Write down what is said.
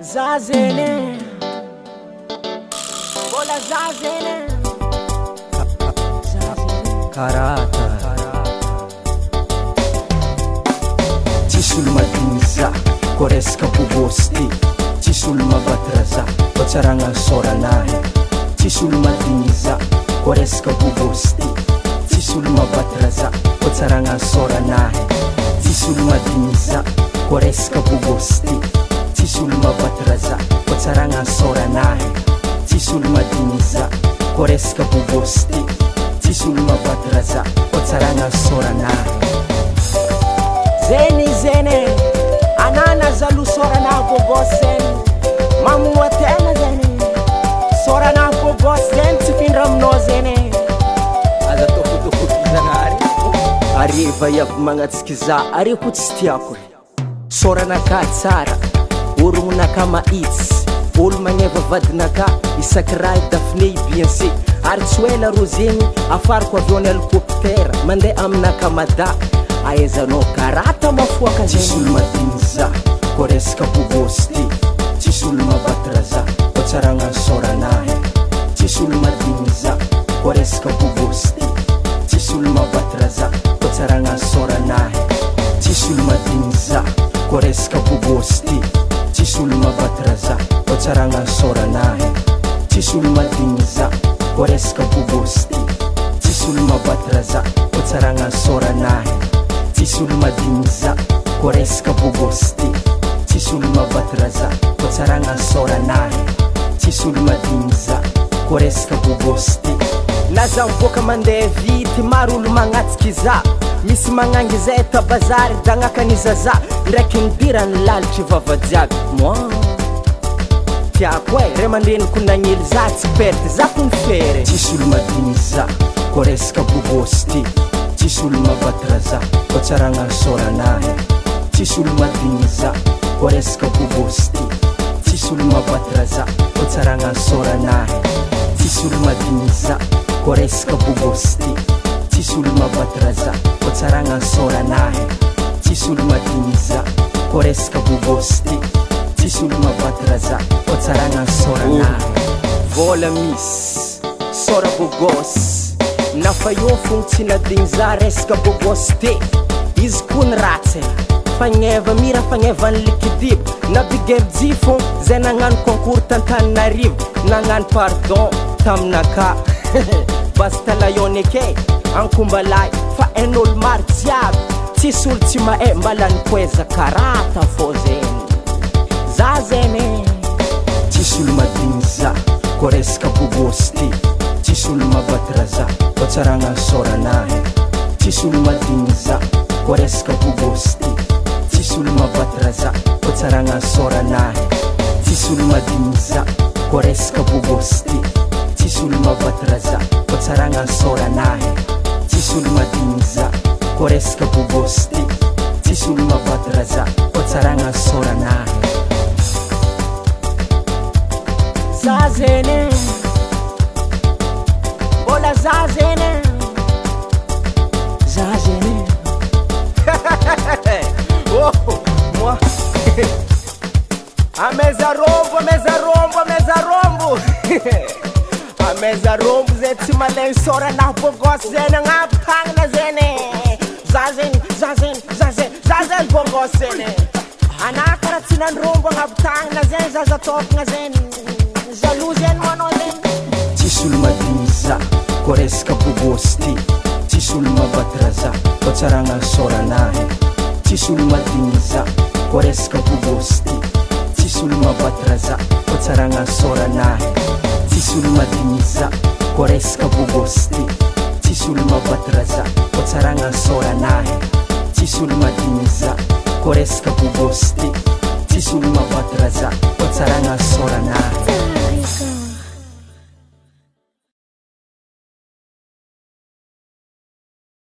Zazene Bola Zazene Karata Tsisy madiniza koresaka bobosty tsisy olo mavatraza kotsaragna soranahy tsisy olo madiniza koresaka bobosty tsisy olo mavatraza kotsaragna soranahy tsisy olo madiniza koresaka bobosty tsisy olo mavatraza kotsaragna soranahy tsisy olo madiniza koresaka bobosty tsisy olo mavatraza kotsaragna soranahy Zene anana zalu sorana bobos zen mamoa tena zene sorana bobos zen tsy findra aminao zene aza tokotokotizanary ariva iavy magnatsiky za are ko tsy tiako soranaka tsara orognonaka mahitsy olo magneva vadinaka isaky raha dafine ibianse ary tsy hoela ro zegny afariko avion helicoptera mandeha aminaka mada aezanao karata mafoaka tsisy olo madiniza koresaka bobosty tsisy olo mavatraza kotsaragna soranahy tsisy olo madiniza koresaka bobosty tsisy olo mavatraza kotsaragna soranahy tsisy olo madiniza koresaka bobosty tsisy olo mavatraza kotsaragna soranahy tsisy olo madiniza koresaka bobosty tsisy olo mavatraza kotsaragna soranahy tsisy olo madiniza koresaka bobosty tsisy olo mavatraza kotsaragna soranahy tsisy olo madiniza koresaka bobosty laza mivoaka mandeha vity maro olo magnatsiky za misy magnangy zay tabazary dagnakany zaza ndraiky nibirany lalitry vava jiaby moi tiako ray mandreniko nagnely za tsy perte za ko nifery tsisy olo madiniza koresaka bobosty tsisy olo mavatraza kotsaragna soranahy tsisy olo madiniza koresaka bobosty tsisy olo mavatraza kotsaragna soranahy tsisy olo madiniza koresaka bobosty tsisy olo mavatraza kotsaragna soranahy tsisy olo madiniza koresaka bobosty tsisy olo mavatraza kotsaragna soranahy vola misy sora bogos nafa io fogna tsy nadigny za resaka bobos te izy ko ny ratsy fagneva mira fagneva ny likidibo na bigemji fô zay nagnano concours tantaninarivo nagnano pardon taminaka basta layone ake ankombalay fa en'olo maro jiaby tsisy olo tsy mahay mbala nipoeza karata fô zegny za zene tsisy olo madiniza koresaka bobosty tsisy olo mavatraza kotsaragna soranahy tsisy olo madiniza koresaka bobosty tsisy olo mavatraza kotsaragna soranahy tsisy olo madiniza koresaka bobosty tsisy olo mavatraza kotsaragna soranahy tsisy olo madiniza koresaka bobosty tsisy olo mavatraza kotsaragna soranahy za zene bola za zene oh moi a meza rombo ameza rombo zay tsy malay sorana bogos zay nagnavy tagnana zene za zeny bogos zene ana karaha tsy nanrombo agnavy tagnana zeny zaza tokagna zeny jaloux zeny manao zeny tsisy olo madiniza koresaka bobosty tsisy olo mavatraza kotsaragna soranahy tsisy olo madiniza koresaka bobosty tsisy olo mavatraza kotsaragna soranahy tsisy olo madiniza koresaka bobosty tsisy olo mavatraza kotsaragna soranahy tsisy olo madiniza koresaka bobosty tsisy olo mavatraza kotsaragna soranahy